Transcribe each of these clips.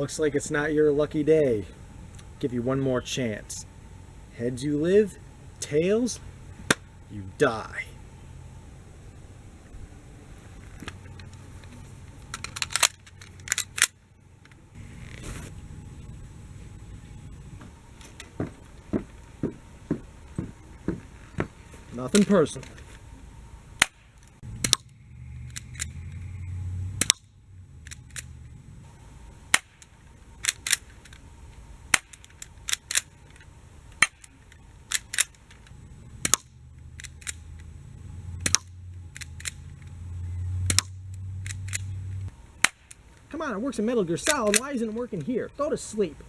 looks like it's not your lucky day. Give you one more chance. Heads you live, tails you die. Nothing personal. Come on, it works in Metal Gear Solid. Why isn't it working here? Go to sleep.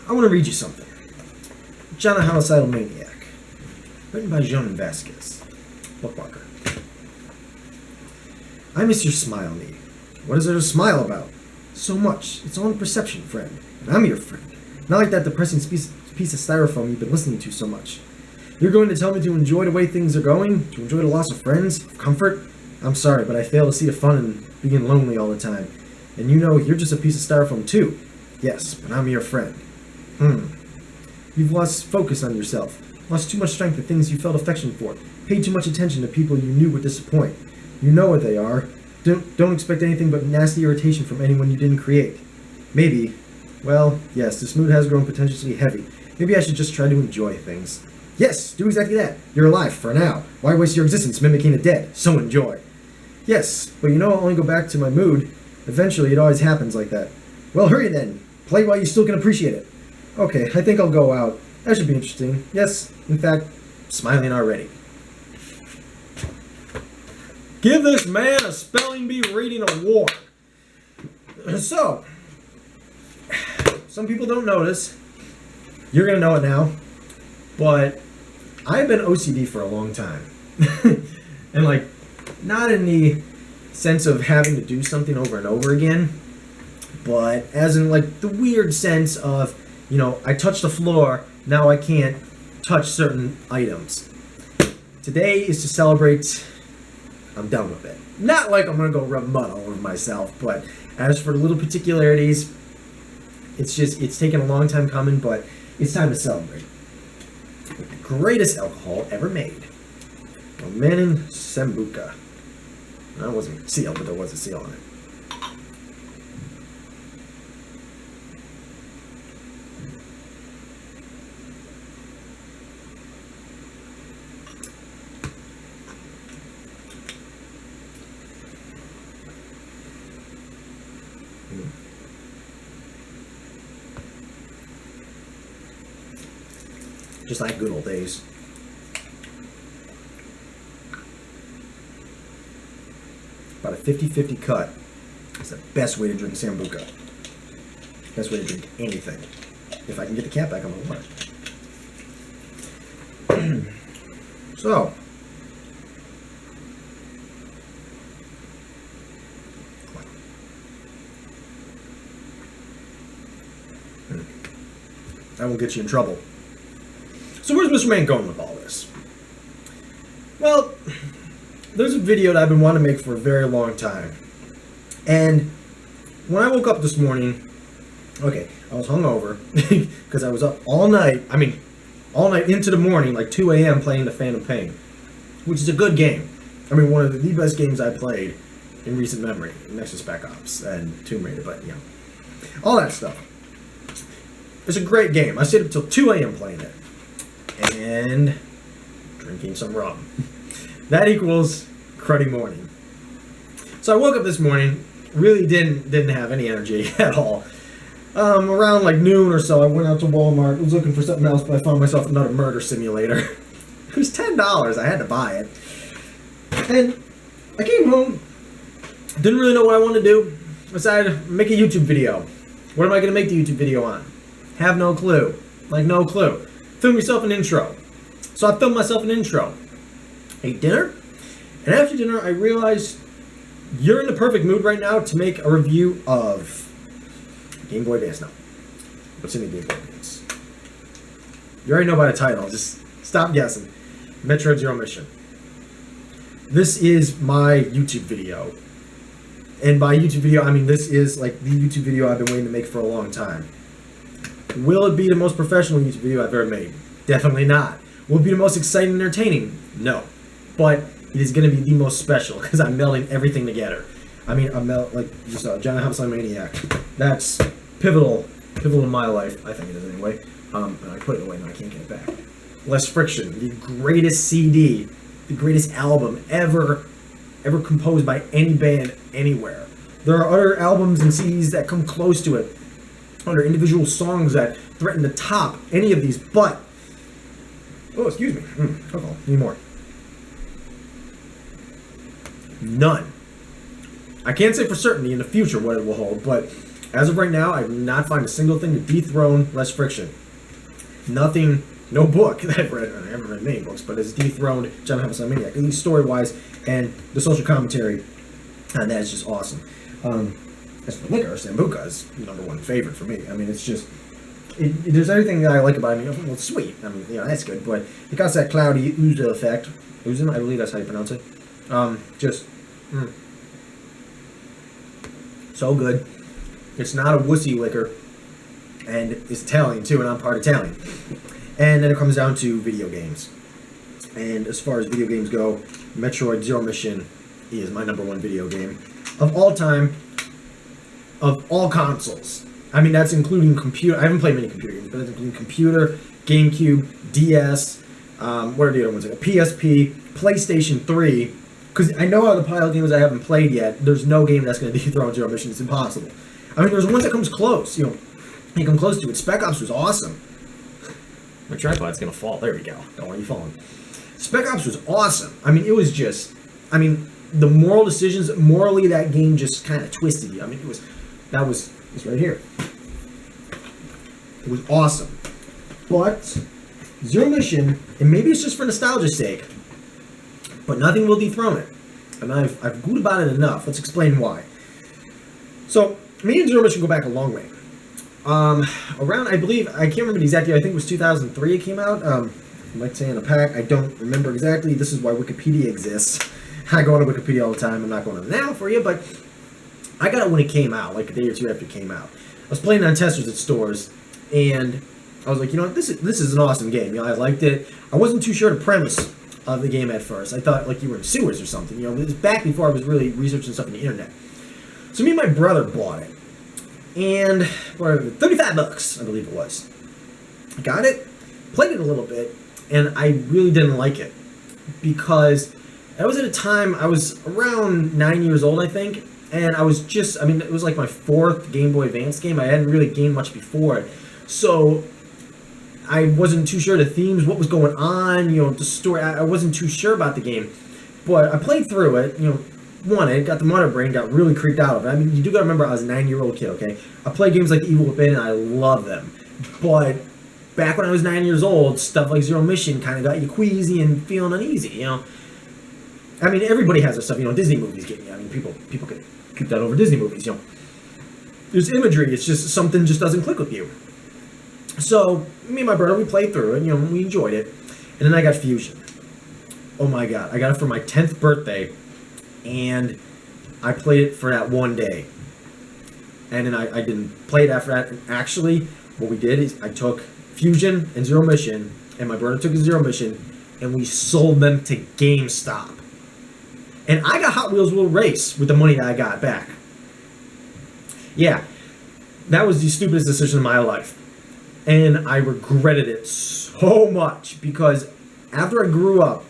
I want to read you something. John a Homicidal Maniac. Written by Joan Vasquez. Bookmarker. I miss your smile, Nee. What is there to smile about? So much. It's all in perception, friend. And I'm your friend. Not like that depressing piece of styrofoam you've been listening to so much. You're going to tell me to enjoy the way things are going? To enjoy the loss of friends? Of comfort? I'm sorry, but I fail to see the fun in being lonely all the time. And you know, you're just a piece of styrofoam too. Yes, but I'm your friend. You've lost focus on yourself, lost too much strength to things you felt affection for, paid too much attention to people you knew would disappoint. You know what they are. Don't expect anything but nasty irritation from anyone you didn't create. Maybe, well, yes, this mood has grown potentially heavy. Maybe I should just try to enjoy things. Yes, do exactly that. You're alive, for now. Why waste your existence mimicking the dead? So enjoy. Yes, but you know I'll only go back to my mood. Eventually, it always happens like that. Well, hurry then. Play while you still can appreciate it. Okay, I think I'll go out. That should be interesting. Yes, in fact, smiling already. Give this man a spelling bee reading award. So, some people don't notice. You're going to know it now. But I've been OCD for a long time. And like, not in the sense of having to do something over and over again, but as in like the weird sense of, you know, I touched the floor, now I can't touch certain items. Today is to celebrate, I'm done with it. Not like I'm going to go rub mud all over myself, but as for the little particularities, it's taken a long time coming, but it's time to celebrate. The greatest alcohol ever made. Romanin Sambuca. That wasn't sealed, but there was a seal on it. Just like good old days. About a 50-50 cut is the best way to drink Sambuca. Best way to drink anything. If I can get the cap back on the water. So. That will get you in trouble. So where's Mr. Man going with all this? Well, there's a video that I've been wanting to make for a very long time. And when I woke up this morning, okay, I was hungover because I was up all night, all night into the morning, like 2 a.m. playing the Phantom Pain, which is a good game. I mean, one of the best games I played in recent memory, next to Spec Ops and Tomb Raider, but, you know, all that stuff. It's a great game. I stayed up until 2 a.m. playing it. And drinking some rum. That equals cruddy morning. So I woke up this morning, really didn't have any energy at all. Around like noon or so, I went out to Walmart, was looking for something else, but I found myself another murder simulator. It was $10. I had to buy it. And I came home, didn't really know what I wanted to do. Decided to make a YouTube video. What am I going to make the YouTube video on? Have no clue. Like, no clue. Film yourself an intro. So I filmed myself an intro. Ate dinner. And after dinner, I realized you're in the perfect mood right now to make a review of Game Boy Advance. No. What's in the Game Boy Advance? You already know by the title. Just stop guessing. Metroid Zero Mission. This is my YouTube video. And by YouTube video, I mean this is like the YouTube video I've been waiting to make for a long time. Will it be the most professional YouTube video I've ever made? Definitely not. Will it be the most exciting and entertaining? No. But it is going to be the most special because I'm melding everything together. I mean, I'm like you saw, Giant Homicide Maniac. That's pivotal in my life. I think it is anyway. And I put it away and I can't get it back. Less Friction, the greatest CD, the greatest album ever composed by any band anywhere. There are other albums and CDs that come close to it. Other individual songs that threaten to top any of these, but oh, excuse me. Uh-oh, need more. None. I can't say for certainty in the future what it will hold, but as of right now, I have not found a single thing to dethrone Less Friction. Nothing, no book that I've read. I haven't read many books, but it's dethroned Giant Homicide Maniac, at least story-wise, and the social commentary, and that's just awesome. As for liquor, Sambuca is #1 favorite for me. I mean, it's just, there's everything that I like about it. I mean, well, it's sweet. I mean, that's good, but it got that cloudy ooze effect. Oozin, I believe that's how you pronounce it. So good. It's not a wussy liquor, and it's Italian too, and I'm part Italian. And then it comes down to video games. And as far as video games go, Metroid Zero Mission is my #1 video game of all time, of all consoles. I mean, that's including computer. I haven't played many computer games, but that's including computer, GameCube, DS, what are the other ones? Like PSP, PlayStation 3. Because I know out of the pile of games I haven't played yet, there's no game that's going to dethrone Zero Mission. It's impossible. I mean, there's one that comes close. You come close to it. Spec Ops was awesome. My tripod's going to fall. There we go. Don't want you falling. Spec Ops was awesome. I mean, it was just, the moral decisions, morally that game just kind of twisted you. I mean, that was right here. It was awesome. But Zero Mission, and maybe it's just for nostalgia's sake, but nothing will dethrone it. And I've gooed about it enough. Let's explain why. So, me and Zero Mission go back a long way. Around, I believe, I can't remember the exact year, I think it was 2003 it came out. I might say in a pack, I don't remember exactly. This is why Wikipedia exists. I go on to Wikipedia all the time. I'm not going to now for you, but I got it when it came out, like a day or two after it came out. I was playing on testers at stores, and I was like, this is an awesome game. I liked it. I wasn't too sure the premise of the game at first. I thought like you were in sewers or something. It was back before I was really researching stuff on the internet. So me and my brother bought it, and for $35, I believe it was. Got it, played it a little bit, and I really didn't like it because that was at a time I was around 9 years old, I think, and I was just, it was like my 4th Game Boy Advance game. I hadn't really gained much before it, so I wasn't too sure the themes, what was going on, the story. I wasn't too sure about the game, but I played through it, won it, got the mother brain, got really creeped out of it. You do gotta remember I was a 9-year-old kid, okay? I played games like Evil Within and I love them, but back when I was 9 years old, stuff like Zero Mission kind of got you queasy and feeling uneasy, everybody has their stuff, Disney movies get you. People can keep that over Disney movies, There's imagery, it's just something just doesn't click with you. So, me and my brother, we played through it, we enjoyed it. And then I got Fusion. Oh my god, I got it for my 10th birthday, and I played it for that one day. And then I didn't play it after that. And actually, what we did is I took Fusion and Zero Mission, and my brother took his Zero Mission, and we sold them to GameStop. And I got Hot Wheels World Race with the money that I got back. Yeah, that was the stupidest decision of my life. And I regretted it so much because after I grew up,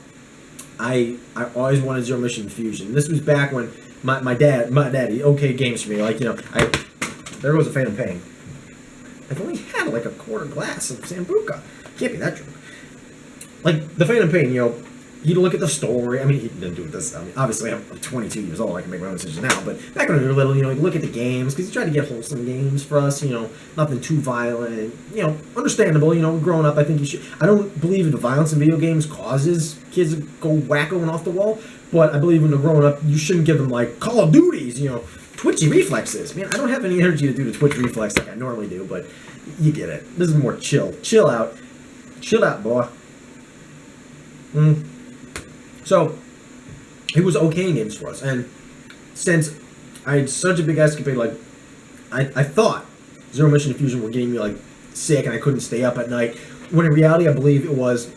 I always wanted Zero Mission Fusion. This was back when my daddy okayed games for me. There goes a Phantom Pain. I've only had like a quarter glass of Sambuca. Can't be that drunk. Like the Phantom Pain, He'd look at the story. I mean, he didn't do this. I mean, obviously, I'm 22 years old. I can make my own decisions now. But back when we were little, he'd look at the games because he tried to get wholesome games for us. Nothing too violent. Understandable. Growing up, I think you should. I don't believe in the violence in video games causes kids to go wacko and off the wall. But I believe when they're growing up, you shouldn't give them like Call of Duties. Twitchy reflexes. Man, I don't have any energy to do the twitch reflex like I normally do. But you get it. This is more chill. Chill out. Chill out, boy. So, it was okay in games for us, and since I had such a big escapade, like, I thought Zero Mission and Fusion were getting me, like, sick, and I couldn't stay up at night, when in reality, I believe it was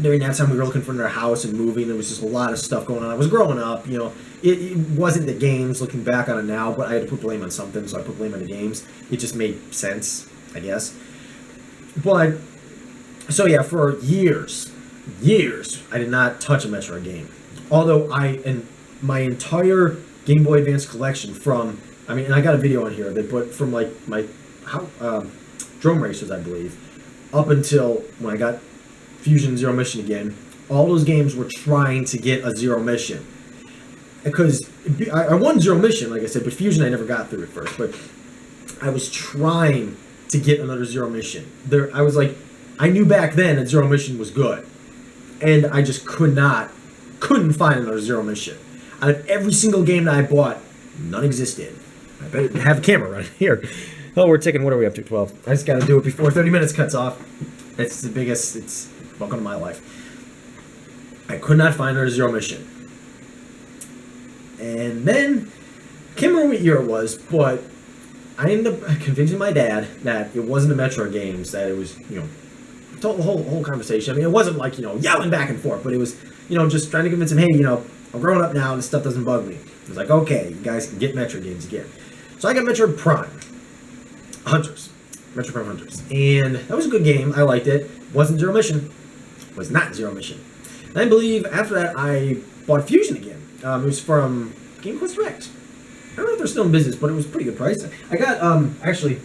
during that time we were looking for another house and moving. There was just a lot of stuff going on. I was growing up, it wasn't the games, looking back on it now, but I had to put blame on something, so I put blame on the games. It just made sense, I guess. But, so yeah, for years, I did not touch a Metroid game. Although in my entire Game Boy Advance collection and I got a video on here of it, but from like my Drone Racers, I believe, up until when I got Fusion Zero Mission again, all those games were trying to get a Zero Mission. Because I won Zero Mission, like I said, but Fusion I never got through at first. But I was trying to get another Zero Mission. I knew back then that Zero Mission was good. And I just couldn't find another Zero Mission. Out of every single game that I bought, none existed. I better have a camera right here. Oh, we're ticking. What are we up to? 12. I just got to do it before 30 minutes cuts off. It's the biggest. It's welcome to my life. I could not find another Zero Mission. And then, I can't remember what year it was, but I ended up convincing my dad that it wasn't the Metroid games, that it was, the whole conversation. I mean, it wasn't like, yelling back and forth, but it was, just trying to convince him, hey, I'm growing up now, this stuff doesn't bug me. He was like, okay, you guys can get Metroid games again. So I got Metroid Prime Hunters. Metroid Prime Hunters. And that was a good game. I liked it. Wasn't Zero Mission. Was not Zero Mission. And I believe after that, I bought Fusion again. It was from Game Quest Direct. I don't know if they're still in business, but it was a pretty good price. I got, actually,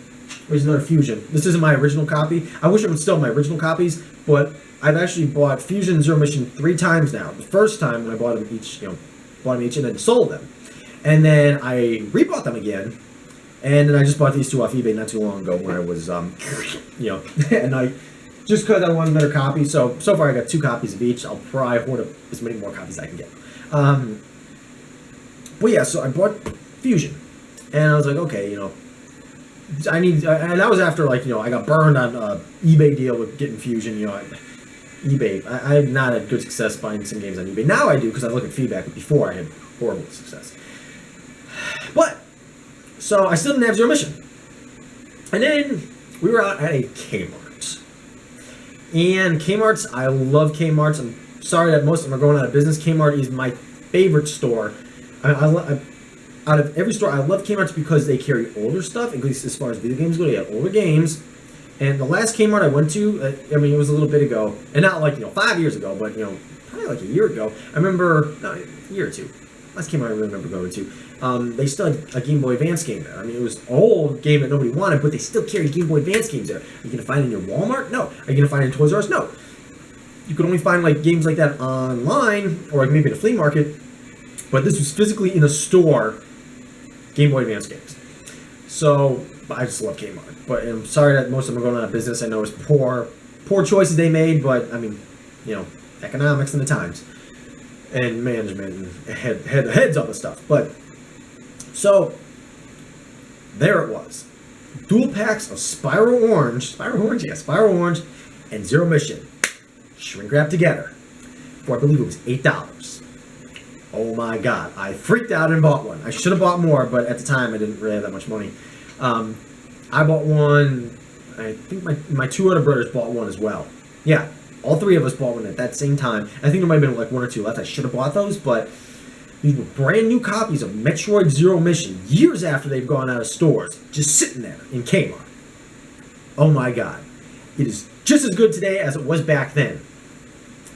there's another Fusion. This isn't my original copy. I wish it was still my original copies, but I've actually bought Fusion and Zero Mission 3 times now. The first time when I bought them each, and then sold them. And then I rebought them again, and then I just bought these 2 off eBay not too long ago when I was, at night, just because I wanted another copy. So far I got 2 copies of each. I'll probably hoard up as many more copies as I can get. But yeah, so I bought Fusion, and I was like, okay, I need, and that was after, like, I got burned on eBay deal with getting Fusion, eBay. I had not had good success buying some games on eBay. Now I do, because I look at feedback, but before I had horrible success. But, so I still didn't have Zero Mission. And then we were out at a Kmart. And Kmart's, I love Kmart's. I'm sorry that most of them are going out of business. Kmart is my favorite store. Out of every store, I love Kmart's because they carry older stuff, at least as far as video games go. They have older games. And the last Kmart I went to, it was a little bit ago, and not like, 5 years ago, but, probably like a year ago. I remember, a year or two. Last Kmart I really remember going to. They still had a Game Boy Advance game there. I mean, it was an old game that nobody wanted, but they still carry Game Boy Advance games there. Are you going to find it in your Walmart? No. Are you going to find it in Toys R Us? No. You could only find, like, games like that online, or like maybe in a flea market, but this was physically in a store, Game Boy Advance games. So, I just love Kmart. But I'm sorry that most of them are going out of business. I know it's poor choices they made, but, I mean, economics and the times. And management and heads up the stuff. But, so, there it was. Dual packs of Spiral Orange, and Zero Mission. Shrink wrapped together. For, I believe it was $8. Oh my god, I freaked out and bought one. I should have bought more, but at the time I didn't really have that much money. I bought one, I think my 2 other brothers bought one as well. Yeah, all 3 of us bought one at that same time. I think there might have been like 1 or 2 left. I should have bought those, but these were brand new copies of Metroid Zero Mission, years after they've gone out of stores, just sitting there in Kmart. Oh my god. It is just as good today as it was back then.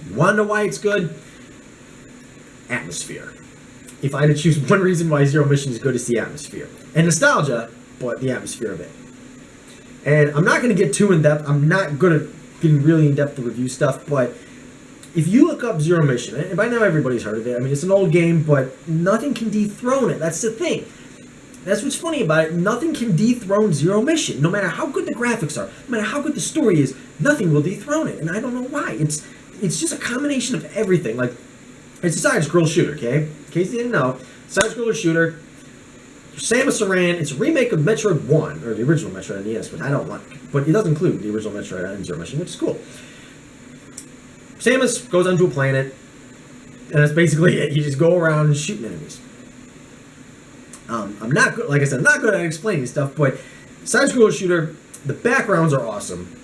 You want to know why it's good? Atmosphere. If I had to choose one reason why Zero Mission is good, it's the atmosphere. And nostalgia, but the atmosphere of it. And I'm not going to get too in-depth. I'm not good at getting really in-depth to review stuff, but if you look up Zero Mission, and by now everybody's heard of it. I mean, it's an old game, but nothing can dethrone it. That's the thing. That's what's funny about it. Nothing can dethrone Zero Mission. No matter how good the graphics are, no matter how good the story is, nothing will dethrone it. And I don't know why. It's just a combination of everything. Like, it's a side-scroll shooter, okay? In case you didn't know, side-scroller shooter. Samus Aran. It's a remake of Metroid 1, or the original Metroid NES, which I don't like. But it does include the original Metroid and Zero Mission, which is cool. Samus goes onto a planet, and that's basically it. You just go around shooting enemies. I'm not good, like I said, I'm not good at explaining stuff, but side-scroller shooter, the backgrounds are awesome.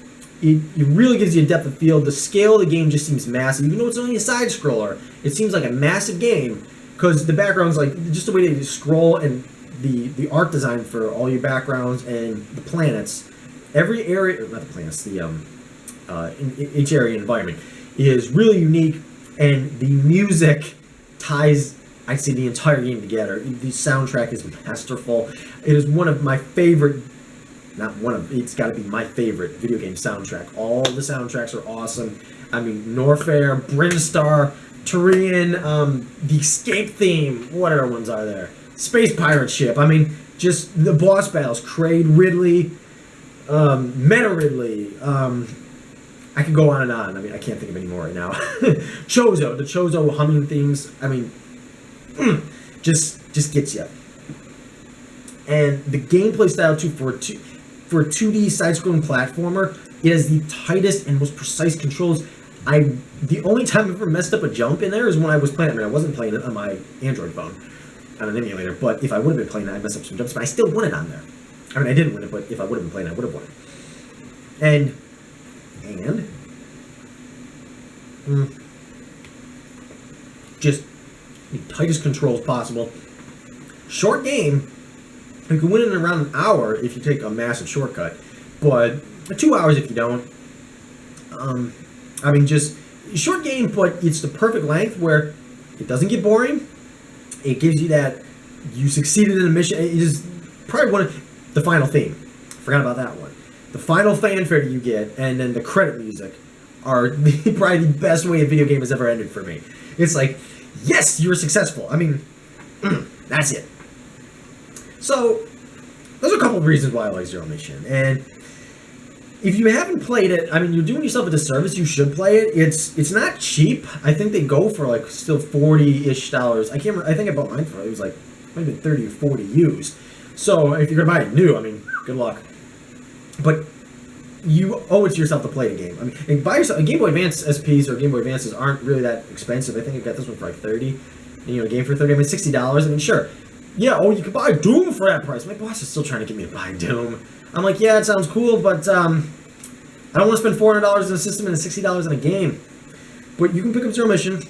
It really gives you a depth of field. The scale of the game just seems massive. Even though it's only a side-scroller, it seems like a massive game, because the backgrounds, like, just the way they scroll and the art design for all your backgrounds and the planets, every area, not the planets, each area environment is really unique, and the music ties, I'd say, the entire game together. The soundtrack is masterful. It is one of my favorite, it's got to be my favorite video game soundtrack. All the soundtracks are awesome. I mean, Norfair, Brinstar, Turian, the Escape theme, what other ones are there? Space Pirate Ship. I mean, just the boss battles, Kraid, Ridley, Meta Ridley, I could go on and on. I mean, I can't think of any more right now. Chozo, the Chozo humming themes. I mean, just gets you. And the gameplay style too for a 2D side-scrolling platformer, it has the tightest and most precise controls. The only time I've ever messed up a jump in there is when I was playing it. I mean, I wasn't playing it on my Android phone on an emulator, but if I would have been playing it, I'd mess up some jumps. But I still won it on there. I mean, I didn't win it, but if I would have been playing it, I would have won it. And just the tightest controls possible. Short game. You can win it in around an hour if you take a massive shortcut, but 2 hours if you don't. I mean, just short game, but it's the perfect length where it doesn't get boring. It gives you that you succeeded in a mission. It is probably one of the final theme. Forgot about that one. The final fanfare that you get, and then the credit music, are probably the best way a video game has ever ended for me. It's like, yes, you were successful. I mean, that's it. So, those are a couple of reasons why I like Zero Mission. And if you haven't played it, I mean, you're doing yourself a disservice. You should play it. It's not cheap. I think they go for like still $40-ish. I can't remember. I think I bought mine for it was like maybe 30 or 40 used. So if you're gonna buy it new, I mean, good luck. But you owe it to yourself to play the game. I mean, and buy yourself a Game Boy Advance SPs or Game Boy Advances aren't really that expensive. I think I got this one for like 30. And, you know, a game for 30. I mean, $60. I mean, sure. Yeah, you could buy Doom for that price. My boss is still trying to get me to buy Doom. I'm like, yeah, it sounds cool, but I don't want to spend $400 in a system and $60 in a game. But you can pick up Zero Mission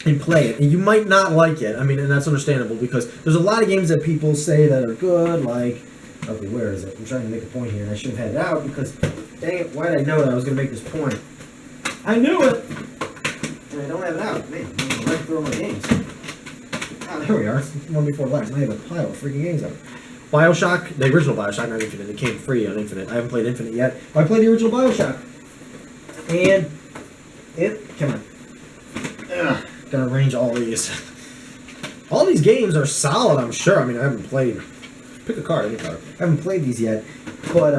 and play it, and you might not like it. I mean, and that's understandable because there's a lot of games that people say that are good, like, okay, where is it? I'm trying to make a point here, and I should have had it out because, dang it, why did I know that I was going to make this point? I knew it! And I don't have it out. Man, I'm right through all my games. Oh, there we are. One before last. Now I have a pile of freaking games out. Bioshock, the original Bioshock, not Infinite. It came free on Infinite. I haven't played Infinite yet. I played the original Bioshock. And come on. Ugh, gotta arrange all these. All these games are solid, I'm sure. I mean, I haven't played. Pick a card, any card. I haven't played these yet. But,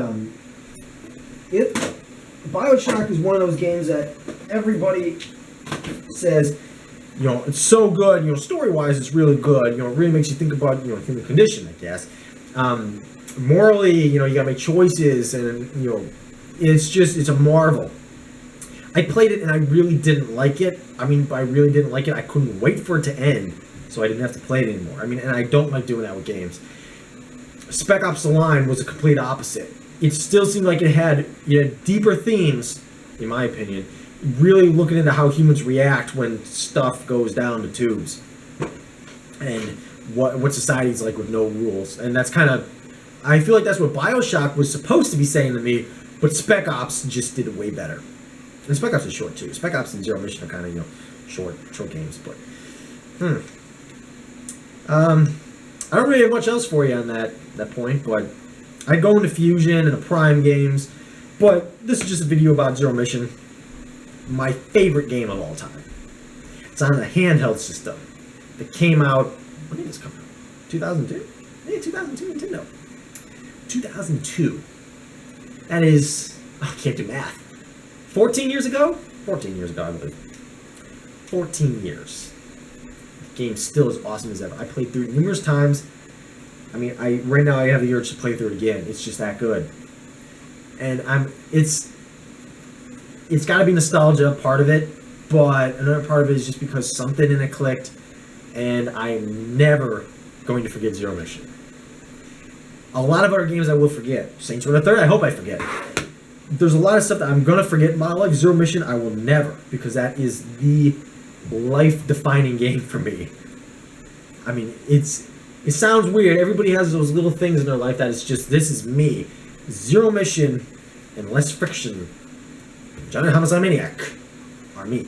Bioshock is one of those games that everybody says, you know, it's so good, you know, story-wise it's really good, you know, it really makes you think about, you know, human condition, I guess. Morally, you know, you gotta make choices, and, you know, it's a marvel. I played it and I really didn't like it. I mean, I really didn't like it. I couldn't wait for it to end, so I didn't have to play it anymore. I mean, and I don't like doing that with games. Spec Ops: The Line was a complete opposite. It still seemed like it had, you know, deeper themes, in my opinion, really looking into how humans react when stuff goes down the tubes, and what society's like with no rules. And that's kind of, I feel like that's what Bioshock was supposed to be saying to me, but Spec Ops just did it way better. And Spec Ops is short too. Spec Ops and Zero Mission are kind of, you know, short games. But I don't really have much else for you on that point. But I go into Fusion and the Prime games. But this is just a video about Zero Mission. my favorite game of all time. It's on a handheld system that came out, when did this come out? 2002? Yeah, 2002 Nintendo. 2002. That is, I can't do math. 14 years ago? 14 years ago, I believe. 14 years. The game still as awesome as ever. I played through it numerous times. I mean, right now I have the urge to play through it again. It's just that good. And it's got to be nostalgia, part of it, but another part of it is just because something in it clicked, and I'm never going to forget Zero Mission. A lot of other games I will forget. Saints Row the Third, I hope I forget. There's a lot of stuff that I'm gonna forget in my life. Zero Mission, I will never, because that is the life-defining game for me. I mean, it sounds weird. Everybody has those little things in their life that it's just, this is me. Zero Mission and Less Friction, Johnny the Homicide Maniac, are me.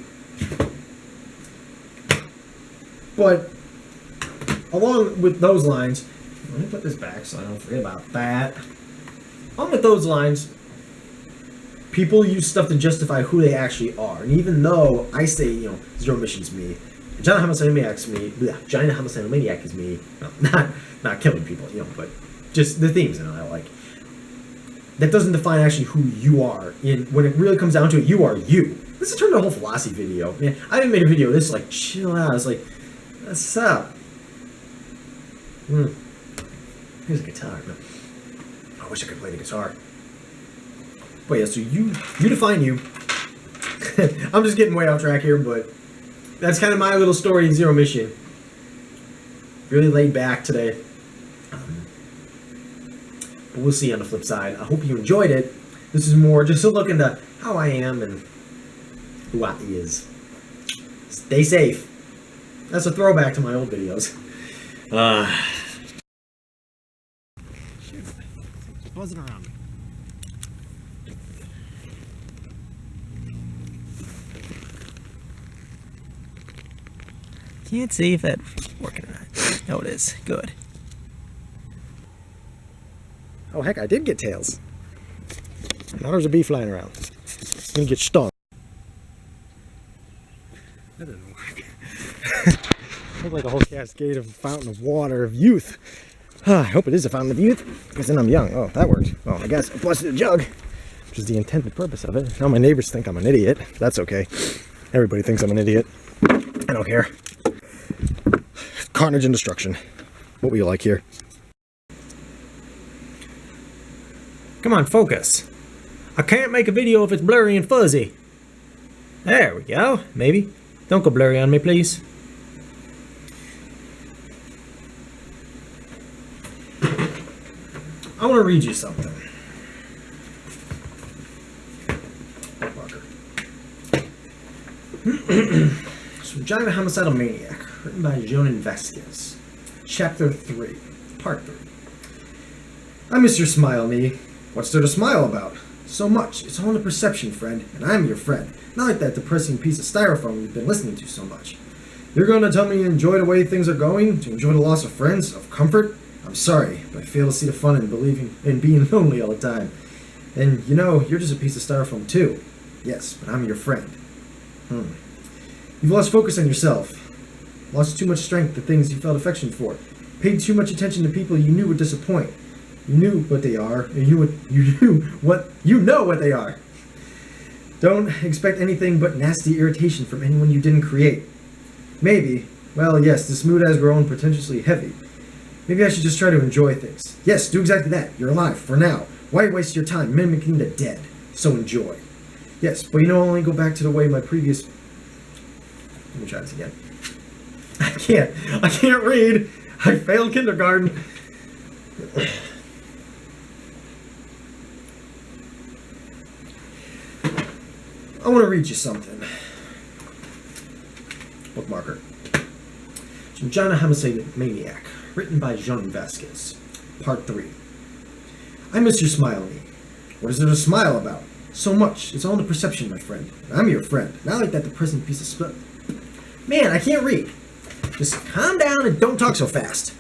But along with those lines, let me put this back so I don't forget about that. Along with those lines, people use stuff to justify who they actually are. And even though I say, Zero Mission's me, Johnny the Homicide Maniac's me, Johnny the Homicide Maniac is me, no, not killing people, but just the themes I like. That doesn't define actually who you are. When it really comes down to it, you are you. This has turned a whole philosophy video. Man, I haven't made a video of this, like, chill out. It's like, what's up? Here's a guitar. I wish I could play the guitar. But yeah, so you define you. I'm just getting way off track here, but that's kind of my little story in Zero Mission. Really laid back today. But we'll see on the flip side. I hope you enjoyed it. This is more just a look into how I am and who I is. Stay safe. That's a throwback to my old videos. Just buzzing around. Can't see if that's working or not. Oh, it is. Good. Oh, heck, I did get tails. Now there's a bee flying around. It's gonna get stung. That doesn't work. Look like a whole cascade of fountain of water of youth. I hope it is a fountain of youth, because then I'm young. Oh, that worked. Well, I guess I busted a jug, which is the intended purpose of it. Now my neighbors think I'm an idiot. That's okay. Everybody thinks I'm an idiot. I don't care. Carnage and destruction. What will you like here? Come on, focus. I can't make a video if it's blurry and fuzzy. There we go. Maybe. Don't go blurry on me, please. I want to read you something. It's from Johnny the Homicidal Maniac, written by Jonan Vasquez. Chapter 3, Part 3. I miss your smile, me. What's there to smile about? So much. It's all in the perception, friend, and I'm your friend. Not like that depressing piece of styrofoam you've been listening to so much. You're going to tell me you enjoy the way things are going? To enjoy the loss of friends? Of comfort? I'm sorry, but I fail to see the fun in believing in being lonely all the time. And, you're just a piece of styrofoam too. Yes, but I'm your friend. You've lost focus on yourself. Lost too much strength to things you felt affection for. Paid too much attention to people you knew would disappoint. You knew what they are, and you know what they are. Don't expect anything but nasty irritation from anyone you didn't create. Maybe, well, yes, this mood has grown pretentiously heavy. Maybe I should just try to enjoy things. Yes, do exactly that. You're alive, for now. Why waste your time mimicking the dead? So enjoy. Yes, but I'll only go back to the way my previous... Let me try this again. I can't read. I failed kindergarten. I want to read you something. Bookmarker. From John the Homicide Maniac, written by Jonan Vasquez. Part 3. I miss your smile, me. What is there to smile about? So much. It's all in the perception, my friend. I'm your friend. Not like that depressing piece of stuff. Man, I can't read. Just calm down and don't talk so fast.